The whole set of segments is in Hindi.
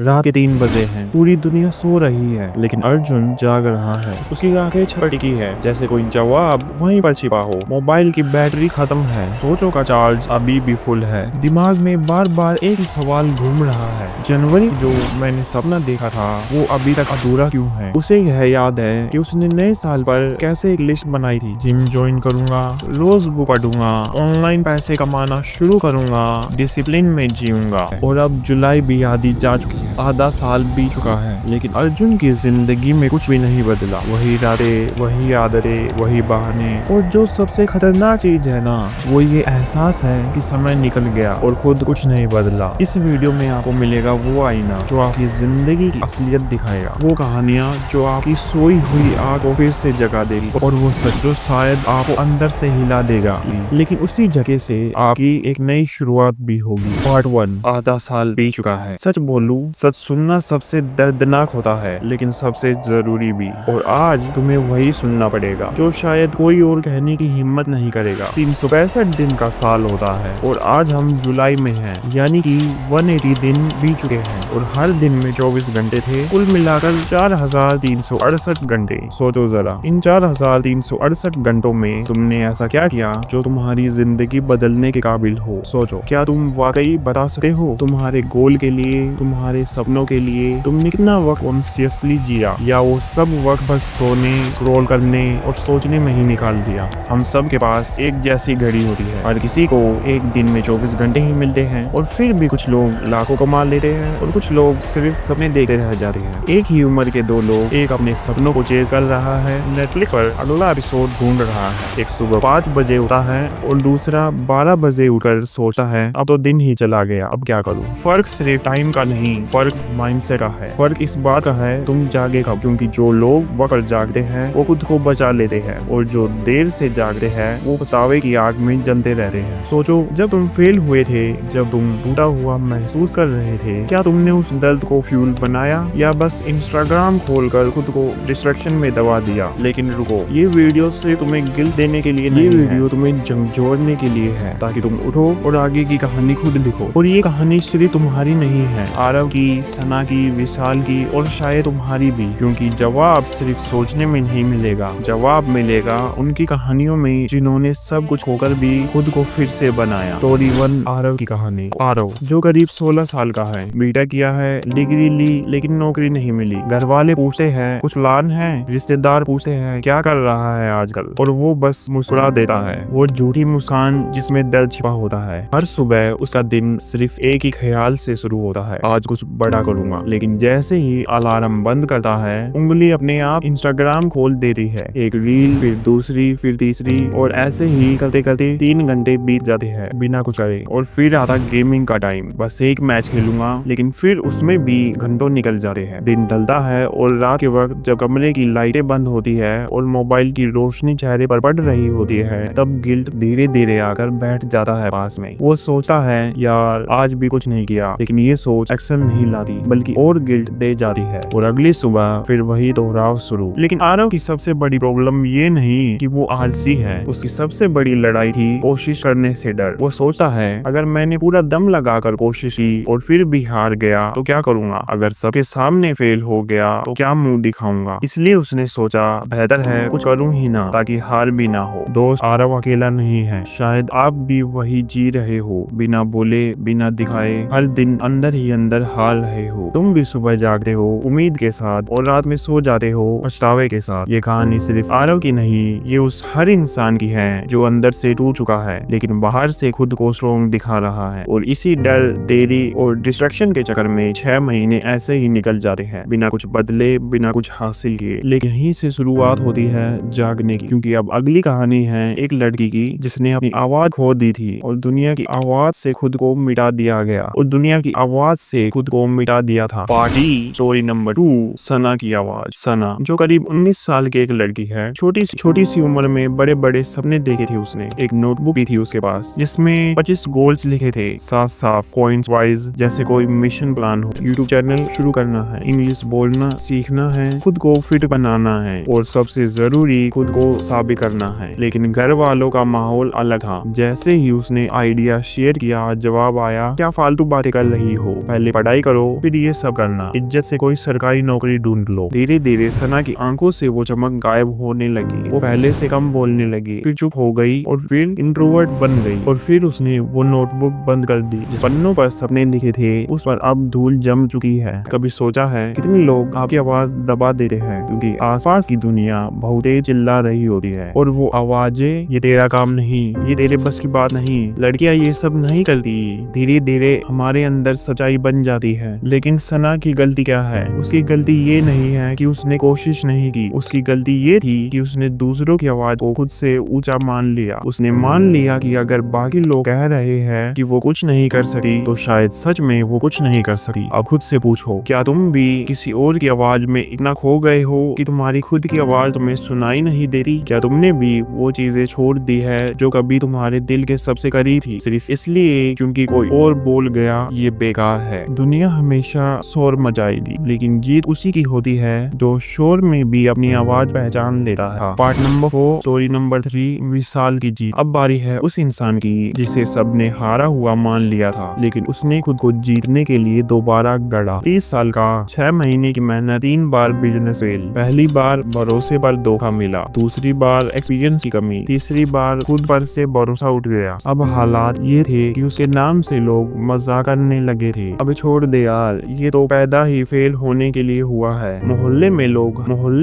रात के 3 बजे हैं। पूरी दुनिया सो रही है लेकिन अर्जुन जाग रहा है। उसकी आंखें छटकी है जैसे कोई जवाब वहीं पर छिपा हो। मोबाइल की बैटरी खत्म है। सोचो का चार्ज अभी भी फुल है। दिमाग में बार बार एक ही सवाल घूम रहा है, जनवरी जो मैंने सपना देखा था वो अभी तक अधूरा क्यों है। उसे यह याद है कि उसने नए साल पर कैसे एक लिस्ट बनाई थी, जिम ज्वाइन करूंगा, रोज बुक पढ़ूंगा, ऑनलाइन पैसे कमाना शुरू करूंगा, डिसिप्लिन में जीऊंगा। और अब जुलाई भी आधी जा चुकी है, आधा साल बीत चुका है लेकिन अर्जुन की जिंदगी में कुछ भी नहीं बदला। वही रातें, वही आदतें, वही बहाने। और जो सबसे खतरनाक चीज है ना, वो ये एहसास है कि समय निकल गया और खुद कुछ नहीं बदला। इस वीडियो में आपको मिलेगा वो आईना जो आपकी जिंदगी की असलियत दिखाएगा, वो कहानियाँ जो आपकी सोई हुई आग को फिर से जगा देगी, और वो सच जो शायद आपको अंदर से हिला देगा, लेकिन उसी जगह से आपकी एक नई शुरुआत भी होगी। पार्ट 1, आधा साल बीत चुका है। सच बोलूं, सच सुनना सबसे दर्दनाक होता है लेकिन सबसे जरूरी भी। और आज तुम्हें वही सुनना पड़ेगा जो शायद कोई और कहने की हिम्मत नहीं करेगा। 365 दिन का साल होता है और आज हम जुलाई में हैं, यानी कि 180 दिन बीत चुके हैं और हर दिन में 24 घंटे थे। कुल मिलाकर 4368 घंटे। सोचो जरा, इन 4368 घंटों में तुमने ऐसा क्या किया जो तुम्हारी जिंदगी बदलने के काबिल हो। सोचो, क्या तुम वाकई बता सकते हो तुम्हारे गोल के लिए, तुम्हारे सपनों के लिए तुमने कितना वक्त कॉन्शियसली जिया, या वो सब वक्त बस सोने, स्क्रॉल करने और सोचने में ही निकाल दिया। हम सब के पास एक जैसी घड़ी होती है, हर किसी को एक दिन में 24 घंटे ही मिलते हैं और फिर भी कुछ लोग लाखों कमा लेते हैं और कुछ लोग सिर्फ सपने देखते रह जाते हैं। एक ही उम्र के दो लोग, एक अपने सपनों को चेज कर रहा है, नेटफ्लिक्स पर अगला एपिसोड ढूंढ रहा है। एक सुबह 5 बजे उठता है और दूसरा 12 बजे उठकर सोचता है अब तो दिन ही चला गया, अब क्या करूं। फर्क सिर्फ टाइम का नहीं, फर्क माइंडसेट का है। फर्क इस बात का है तुम जागे कब, क्योंकि जो लोग वक्त जागते हैं वो खुद को बचा लेते हैं और जो देर से जागते हैं वो पछतावे की आग में जलते रहते हैं। सोचो, जब तुम फेल हुए थे, जब तुम टूटा हुआ महसूस कर रहे थे, क्या तुमने उस दर्द को फ्यूल बनाया या बस इंस्टाग्राम खोलकर खुद को डिस्ट्रैक्शन में दबा दिया। लेकिन रुको, ये वीडियो से तुम्हें गिल्ट देने के लिए नहीं, ये वीडियो तुम्हें झंझोड़ने के लिए है ताकि तुम उठो और आगे की कहानी खुद लिखो। और ये कहानी सिर्फ तुम्हारी नहीं है, आरव की, सना की, विशाल की और शायद तुम्हारी भी, क्योंकि जवाब सिर्फ सोचने में नहीं मिलेगा, जवाब मिलेगा उनकी कहानियों में जिन्होंने सब कुछ खोकर भी खुद को फिर से बनाया। स्टोरी 1, आरव की कहानी। आरव जो करीब 16 साल का है, बीटेक किया है, डिग्री ली लेकिन नौकरी नहीं मिली। घर वाले पूछते हैं कुछ प्लान है, रिश्तेदार पूछते हैं क्या कर रहा है आजकल, और वो बस मुस्कुरा देता है, वो झूठी मुस्कान जिसमें दर्द छिपा होता है। हर सुबह उसका दिन सिर्फ एक ही ख्याल से शुरू होता है, आज कुछ बड़ा करूंगा। लेकिन जैसे ही अलार्म बंद करता है, उंगली अपने आप इंस्टाग्राम खोल देती है। एक रील, फिर दूसरी, फिर तीसरी, और ऐसे ही करते करते 3 घंटे बीत जाते हैं बिना कुछ करे। और फिर आता गेमिंग का टाइम, बस एक मैच खेलूंगा, लेकिन फिर उसमें भी घंटों निकल जाते हैं। दिन ढलता है और रात के वक्त जब कमरे की लाइटें बंद होती है और मोबाइल की रोशनी चेहरे पर पड़ रही होती है, तब गिल्ट धीरे धीरे आकर बैठ जाता है पास में। वो सोचता है यार आज भी कुछ नहीं किया, लेकिन ये सोच एक्शन नहीं लाती बल्कि और गिल्ट दे जाती है। और अगली सुबह फिर वही दोहराव शुरू। लेकिन आरव की सबसे बड़ी प्रॉब्लम ये नहीं कि वो आलसी है, उसकी सबसे बड़ी लड़ाई थी कोशिश करने से डर। वो सोचता है अगर मैंने पूरा दम लगाकर कोशिश की और फिर भी हार गया तो क्या करूंगा, अगर सबके सामने फेल हो गया तो क्या मुंह दिखाऊंगा। इसलिए उसने सोचा बेहतर है कुछ करूं ही ना, ताकि हार भी ना हो। दोस्त, आरव अकेला नहीं है, शायद आप भी वही जी रहे हो, बिना बोले, बिना दिखाए, हर दिन अंदर ही अंदर हार रहे हो। तुम भी सुबह जागते हो उम्मीद के साथ और रात में सो जाते हो पछतावे के साथ। ये कहानी सिर्फ आरव की नहीं, ये उस हर इंसान की है जो अंदर से टूट चुका है लेकिन बाहर से खुद को स्ट्रॉन्ग दिखा रहा है। और इसी डर, देरी और डिस्ट्रैक्शन के चक्कर में 6 महीने ऐसे ही निकल जाते हैं बिना कुछ बदले, बिना कुछ हासिल किए। लेकिन यहीं से शुरुआत होती है जागने की, क्योंकि अब अगली कहानी है एक लड़की की जिसने अपनी आवाज खो दी थी और दुनिया की आवाज से खुद को मिटा दिया गया, और दुनिया की आवाज से खुद को मिटा दिया था। पार्टी स्टोरी नंबर 2, सना की आवाज। सना जो करीब 19 साल की एक लड़की है, छोटी सी उम्र में बड़े बड़े सपने देखे थे उसने। एक नोटबुक भी थी उसके पास जिसमें 25 गोल्स लिखे थे, साफ साफ पॉइंट्स वाइज, जैसे कोई मिशन प्लान हो। यूट्यूब चैनल शुरू करना है, इंग्लिश बोलना सीखना है, खुद को फिट बनाना है और सबसे जरूरी खुद को साबित करना है। लेकिन घर वालों का माहौल अलग था। जैसे ही उसने आइडिया शेयर किया, जवाब आया क्या फालतू बातें कर रही हो, पहले पढ़ाई करो करो, फिर ये सब करना। इज्जत से कोई सरकारी नौकरी ढूंढ लो। धीरे धीरे सना की आंखों से वो चमक गायब होने लगी। वो पहले से कम बोलने लगी, फिर चुप हो गई और फिर इंट्रोवर्ट बन गई। और फिर उसने वो नोटबुक बंद कर दी जिस पन्नों पर सपने लिखे थे, उस पर अब धूल जम चुकी है। कभी सोचा है कितने लोग आपकी आवाज दबा देते हैं क्योंकि आसपास की दुनिया बहुत तेज चिल्ला रही होती है और वो आवाजें, ये तेरा काम नहीं, ये तेरे बस की बात नहीं, लड़कियां ये सब नहीं करती। धीरे धीरे हमारे अंदर सच्चाई बन जाती है। लेकिन सना की गलती क्या है? उसकी गलती ये नहीं है कि उसने कोशिश नहीं की, उसकी गलती ये थी कि उसने दूसरों की आवाज को खुद से ऊंचा मान लिया। उसने मान लिया कि अगर बाकी लोग कह रहे हैं कि वो कुछ नहीं कर सकती तो शायद सच में वो कुछ नहीं कर सकती। अब खुद से पूछो, क्या तुम भी किसी और की आवाज में इतना खो गए हो कि तुम्हारी खुद की आवाज तुम्हें सुनाई नहीं देती? क्या तुमने भी वो चीजें छोड़ दी है जो कभी तुम्हारे दिल के सबसे करीब थी, सिर्फ इसलिए क्योंकि कोई और बोल गया ये बेकार है? दुनिया हमेशा शोर मचाएगी, लेकिन जीत उसी की होती है जो शोर में भी अपनी आवाज पहचान लेता है। पार्ट नंबर 4, स्टोरी नंबर 3, विशाल की जीत। अब बारी है उस इंसान की जिसे सबने हारा हुआ मान लिया था, लेकिन उसने खुद को जीतने के लिए दोबारा गढ़ा। 30 साल का, 6 महीने की मेहनत, 3 बार बिजनेस फेल। पहली बार भरोसे पर धोखा मिला, दूसरी बार एक्सपीरियंस की कमी, तीसरी बार खुद पर से भरोसा उठ गया। अब हालात ये थे कि उसके नाम से लोग मजाक करने लगे थे। अब छोड़ दे यार, ये तो पैदा ही फेल होने के लिए हुआ है। मोहल्ले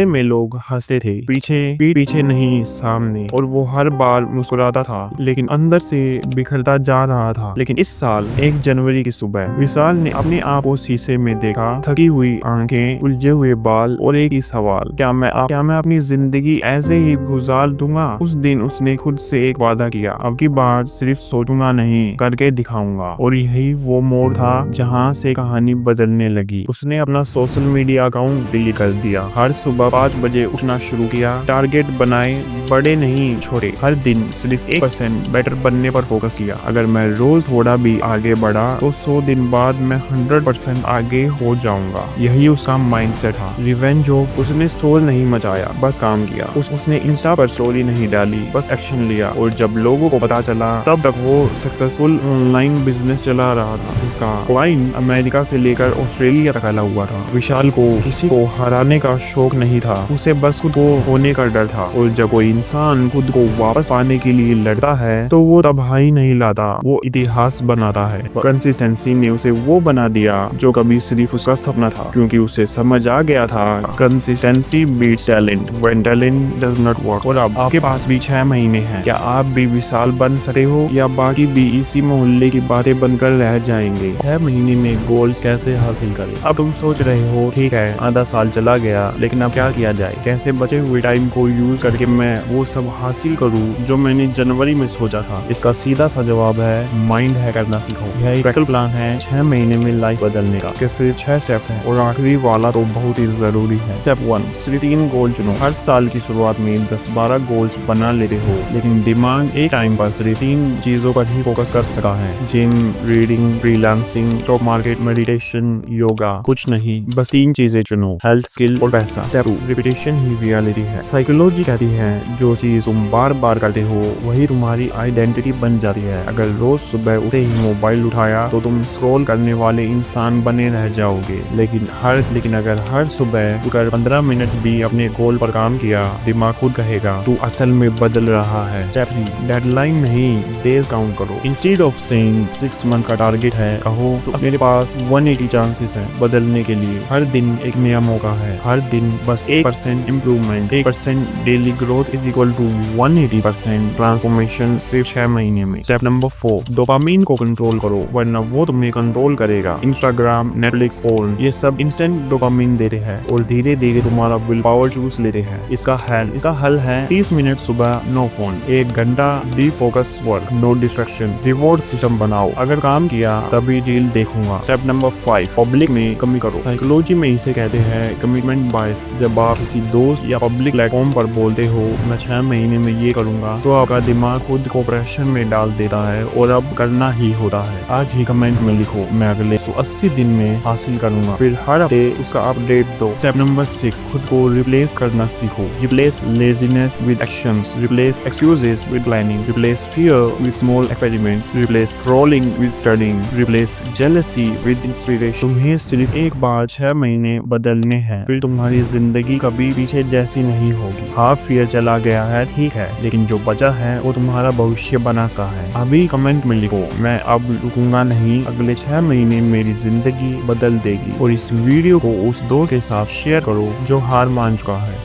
में लोग हंसते थे, पीछे नहीं सामने, और वो हर बार मुस्कुराता था लेकिन अंदर से बिखरता जा रहा था। लेकिन इस साल 1 जनवरी की सुबह विशाल ने अपने आप को शीशे में देखा। थकी हुई आंखें, उलझे हुए बाल और एक ही सवाल, क्या मैं अपनी जिंदगी ऐसे ही गुजार दूंगा? उस दिन उसने खुद से एक वादा किया, अब की बार सिर्फ सोचूंगा नहीं, करके दिखाऊंगा। और यही वो मोड़ था जहाँ से कहानी बदलने लगी। उसने अपना सोशल मीडिया अकाउंट डिलीट कर दिया, हर सुबह 5 बजे उठना शुरू किया, टारगेट बनाए, बड़े नहीं छोटे, हर दिन सिर्फ 1% बेटर बनने पर फोकस किया। अगर मैं रोज थोड़ा भी आगे बढ़ा तो 100 दिन बाद मैं 100% आगे हो जाऊंगा। यही उसका माइंडसेट था। रिवेंज ऑफ, उसने शोर नहीं मचाया, बस काम किया। उसने इंस्टा पर स्टोरी नहीं डाली, बस एक्शन लिया। और जब लोगों को पता चला तब तक वो सक्सेसफुल ऑनलाइन बिजनेस चला रहा था। इसका क्लाइंट अमेरिका से लेकर ऑस्ट्रेलिया तक फैला हुआ था। विशाल को किसी को हराने का शौक नहीं था, उसे बस खुद को होने का डर था। और जब कोई इंसान खुद को वापस पाने के लिए लड़ता है तो वो तबाही नहीं लाता, वो इतिहास बनाता है। कंसिस्टेंसी ने उसे वो बना दिया जो कभी सिर्फ उसका सपना था, क्योंकि उसे समझ आ गया था consistency beats talent when talent does not work. और अब आपके पास भी 6 महीने हैं। क्या आप भी विशाल बन सकते हो या बाकी भी इसी मोहल्ले की बातें बनकर रह जाएंगे? 6 महीने में गोल कैसे हासिल करें? अब तुम सोच रहे हो ठीक है, आधा साल चला गया, लेकिन अब क्या किया जाए? कैसे बचे हुए टाइम को यूज करके मैं वो सब हासिल करूँ जो मैंने जनवरी में सोचा था? इसका सीधा सा जवाब है माइंड है करना सीखो। यह एक प्रैक्टिकल प्लान है 6 महीने में लाइफ बदलने का। इसके सिर्फ 6 स्टेप्स हैं और आखिरी वाला तो बहुत ही जरूरी है। स्टेप 1, सिर्फ 3 गोल चुनो। हर साल की शुरुआत में 10-12 गोल्स बना लेते हो, लेकिन दिमाग एक टाइम पर सिर्फ 3 चीजों पर ही फोकस कर सका है। Gym, reading, freelancing, stock market, meditation, yoga, कुछ नहीं, बस 3 चीजें चुनो, हेल्थ, स्किल और पैसा। स्टेप 2, रिपीटेशन ही रियलिटी है। साइकोलॉजी कहती है जो चीज तुम बार बार करते हो वही तुम्हारी आइडेंटिटी बन जाती है। अगर रोज सुबह उठते ही मोबाइल उठाया तो तुम स्क्रॉल करने वाले इंसान बने रह जाओगे। लेकिन अगर हर सुबह उठकर 15 मिनट भी अपने गोल पर काम किया, दिमाग खुद कहेगा तू असल में बदल रहा है। स्टेप 3, डेडलाइन नहीं, डेज काउंट करो। इंस्टेड ऑफ सेइंग 6 मंथ का टारगेट है, कहो तो मेरे पास 180 चांसेस हैं बदलने के लिए। हर दिन एक नया मौका है, हर दिन बस 1% improvement, 1% daily growth is equal to 180% transformation सिर्फ 6 महीने में। स्टेप नंबर 4, डोपामिन को कंट्रोल करो, वरना वो तुम्हें कंट्रोल करेगा। इंस्टाग्राम, नेटफ्लिक्स, फोन, ये सब इंस्टेंट डोपामिन देते हैं और धीरे धीरे तुम्हारा विल पावर चूस लेते हैं। इसका हल है 30 मिनट सुबह नो फोन, 1 घंटा deep focus work, no distraction, reward system बनाओ, अगर काम किया तभी रील देखूंगा। स्टेप नंबर 5, पब्लिक में कमी करो। साइकोलॉजी में इसे कहते हैं कमिटमेंट बायस। जब आप किसी दोस्त या पब्लिक प्लेटफॉर्म पर बोलते हो मैं 6 महीने में ये करूंगा, तो आपका दिमाग खुद को प्रेशर में डाल देता है और अब करना ही होता है। आज ही कमेंट में लिखो मैं अगले 180 दिन में हासिल करूंगा, फिर हर हफ्ते उसका अपडेट दो। स्टेप नंबर 6, खुद को रिप्लेस करना सीखो। Replace laziness with actions, replace excuses with planning, replace fear with small experiments, replace scrolling with studying, replace jealousy with with inspiration. तुम्हें सिर्फ एक बार 6 महीने बदलने हैं, फिर तुम्हारी जिंदगी कभी पीछे जैसी नहीं होगी। हाफ ईयर चला गया है ठीक है, लेकिन जो बचा है वो तुम्हारा भविष्य बना सा है। अभी कमेंट में लिखो, मैं अब रुकूंगा नहीं, अगले 6 महीने मेरी जिंदगी बदल देगी। और इस वीडियो को उस दोस्त के साथ शेयर करो जो हार मान चुका है।